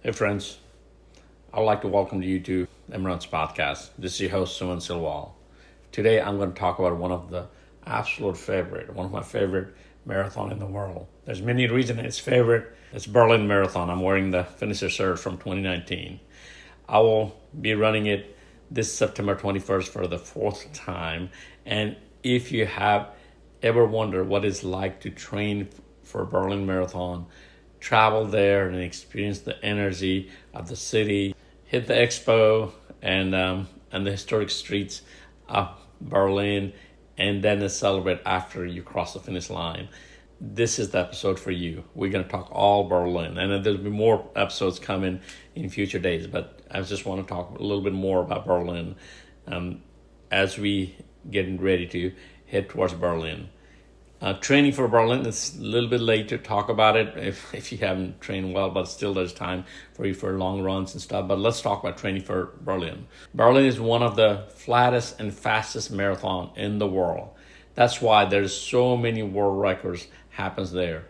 Hey friends, I'd like to welcome you to Imran's podcast. This is your host Suman Silwal. Today I'm going to talk about one of my favorite marathon in the world. There's many reasons it's favorite. It's Berlin Marathon. I'm wearing the finisher shirt from 2019. I will be running it this September 21st for the fourth time. And if you have ever wondered what it's like to train for Berlin Marathon, travel there and experience the energy of the city, hit the expo and the historic streets of Berlin, and then celebrate after you cross the finish line. This is the episode for you. We're going to talk all Berlin, and then there'll be more episodes coming in future days, but I just want to talk a little bit more about Berlin as we getting ready to head towards Berlin. Training for Berlin, it's a little bit late to talk about it if you haven't trained well, but still there's time for you for long runs and stuff. But let's talk about training for Berlin. Berlin is one of the flattest and fastest marathon in the world. That's why there's so many world records happens there.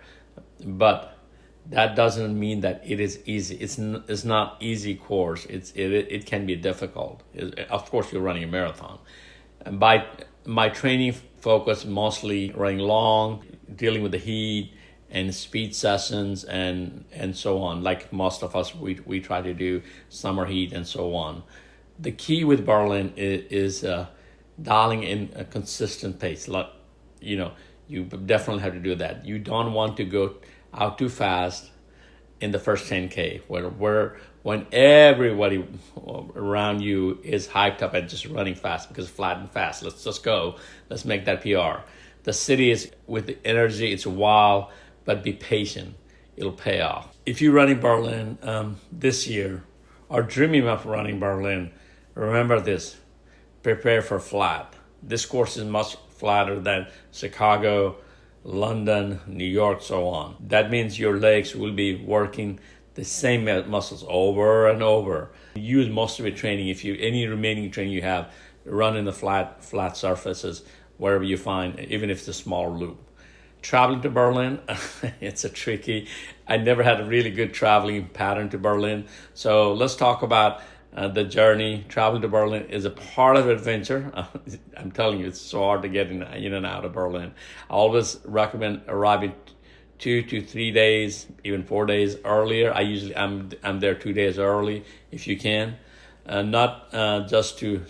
But that doesn't mean that it is easy. It's not easy course. It can be difficult. Of course, you're running a marathon. And by my training focus mostly running long, dealing with the heat and speed sessions and so on. Like most of us, we try to do summer heat and so on. The key with Berlin is dialing in a consistent pace. Like, you definitely have to do that. You don't want to go out too fast in the first 10K when everybody around you is hyped up at just running fast because flat and fast. Let's just go. Let's make that PR. The city is with the energy. It's wild, but be patient. It'll pay off. If you're running Berlin this year or dreaming of running Berlin, remember this. Prepare for flat. This course is much flatter than Chicago, London, New York, so on. That means your legs will be working the same muscles over and over. Use most of your training, if you any remaining training you have, run in the flat surfaces wherever you find, even if it's a small loop. Traveling to Berlin, it's a tricky. I never had a really good traveling pattern to Berlin. So let's talk about the journey. Traveling to Berlin is a part of adventure. I'm telling you, it's so hard to get in and out of Berlin. I always recommend arriving 2 to 3 days, even 4 days earlier. I'm there 2 days early if you can, not just to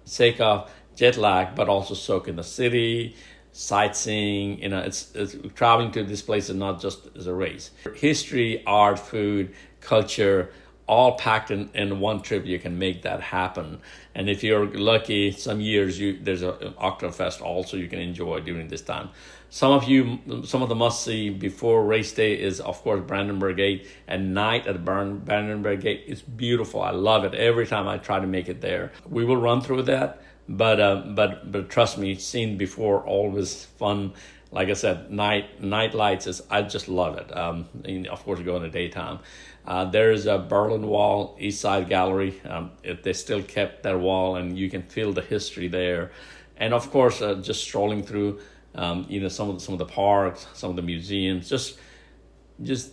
sake of jet lag, but also soak in the city, sightseeing. It's traveling to this place is not just as a race. History, art, food, culture, all packed in one trip. You can make that happen. And if you're lucky, some years there's an Oktoberfest also you can enjoy during this time. Some of the must-see before race day is, of course, Brandenburg Gate. At night at Brandenburg Gate, it's beautiful. I love it. Every time I try to make it there. We will run through that, but trust me, seen before, always fun. Like I said, night lights I just love it. And of course, go in the daytime. There's a Berlin Wall East Side Gallery. They still kept that wall, and you can feel the history there. And of course, just strolling through, some of the parks, some of the museums. Just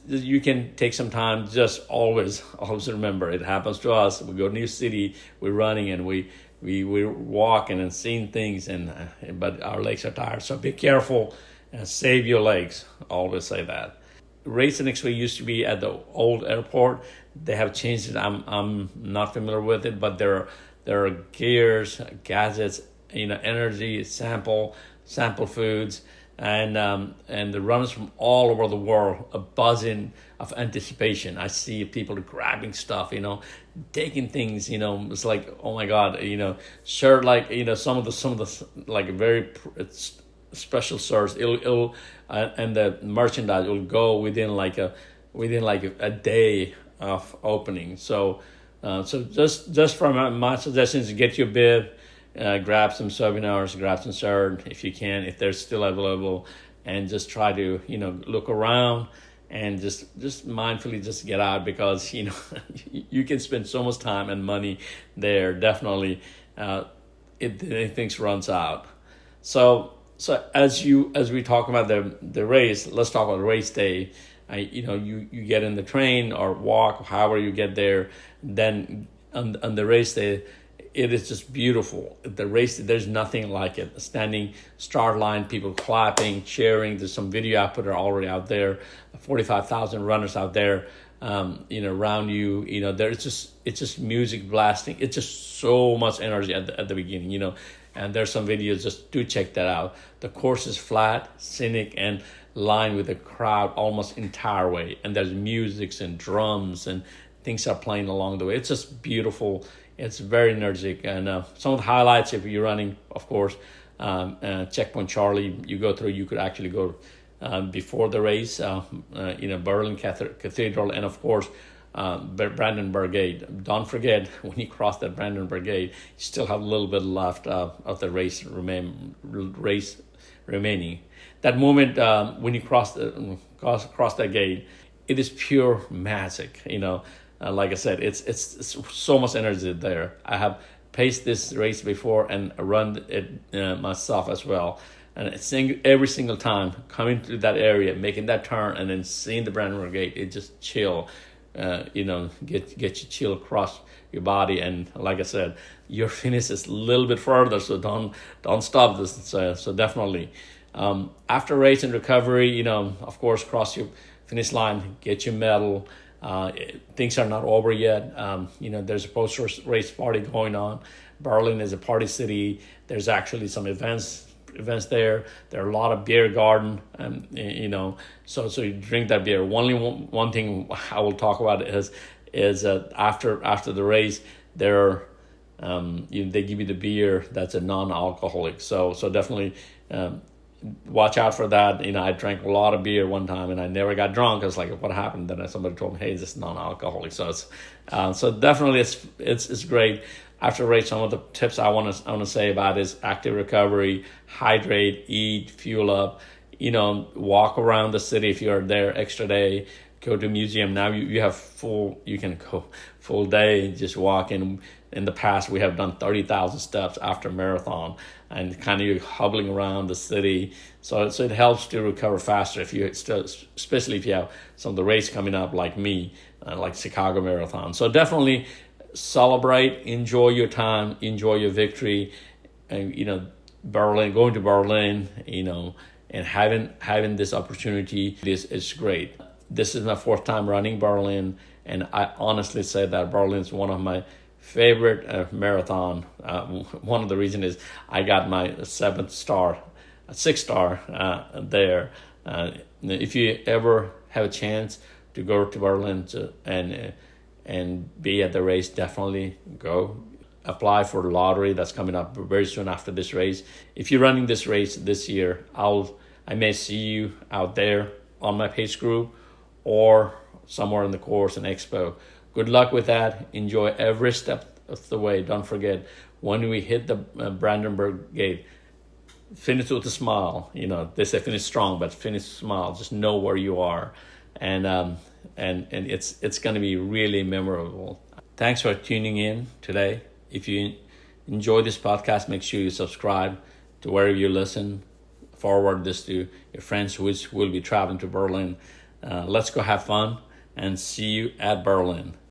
you can take some time. Just always remember, it happens to us. We go to a new city, we're running, and we're walking and seeing things, but our legs are tired. So be careful and save your legs. I always say that. Race and X-Ray used to be at the old airport. They have changed it. I'm not familiar with it, but there are gears, gadgets, energy, sample foods, and the runners from all over the world, a buzzing of anticipation. I see people grabbing stuff, taking things, it's like, oh my God, sure, like, some of the like very special shirts, it'll and the merchandise will go within like a day of opening. So just from my suggestions, get your bib, grab some souvenirs, grab some shirt if you can, if they're still available, and just try to look around and just mindfully just get out, because you can spend so much time and money there. Definitely, things runs out. So as we talk about the race, let's talk about race day. you get in the train or walk, however you get there. Then on the race day, it is just beautiful. The race, there's nothing like it. Standing start line, people clapping, cheering. There's some video I put already out there. 45,000 runners out there, around you. It's just music blasting. It's just so much energy at the beginning. And there's some videos. Just do check that out. The course is flat, scenic, and lined with the crowd almost entire way. And there's music and drums and things are playing along the way. It's just beautiful. It's very energetic. And some of the highlights, if you're running, of course, Checkpoint Charlie, you go through. You could actually go before the race, Berlin Cathedral, and of course, Brandenburg Gate. Don't forget, when you cross that Brandenburg Gate, you still have a little bit left of the race remaining. That moment when you cross that gate, it is pure magic. Like I said, it's so much energy there. I have paced this race before and run it myself as well. And every single time coming to that area, making that turn, and then seeing the Brandenburg Gate, it just chill. Get you chill across your body. And like I said, your finish is a little bit further, so don't stop this. So definitely, after race and recovery, of course, cross your finish line, get your medal. Things are not over yet. There's a post-race party going on. Berlin is a party city. There's actually some events there. There are a lot of beer garden, so you drink that beer. Only one thing I will talk about is after the race, they give you the beer that's a non-alcoholic. So definitely watch out for that. I drank a lot of beer one time and I never got drunk. I was like, what happened? Then somebody told me, hey, this is non-alcoholic. So so definitely it's great. After race, some of the tips I want to say about is active recovery, hydrate, eat, fuel up, walk around the city if you're there extra day, go to museum. Now you have you can go full day, just walking. In the past, we have done 30,000 steps after marathon and kind of hobbling around the city. So it helps to recover faster especially if you have some of the race coming up like me, like Chicago Marathon. So definitely celebrate, enjoy your time, enjoy your victory, and going to Berlin, and having this opportunity is great. This is my 4th time running Berlin, and I honestly say that Berlin is one of my favorite marathon. One of the reasons is I got my 6th star there. If you ever have a chance to go to Berlin and be at the race, definitely go. Apply for the lottery that's coming up very soon after this race. If you're running this race this year, I may see you out there on my pace group or somewhere in the course and expo. Good luck with that. Enjoy every step of the way. Don't forget, when we hit the Brandenburg Gate, finish with a smile. They say finish strong, but finish smile. Just know where you are. And it's going to be really memorable. Thanks for tuning in today. If you enjoy this podcast, make sure you subscribe to wherever you listen. Forward this to your friends who will be traveling to Berlin. Let's go have fun and see you at Berlin.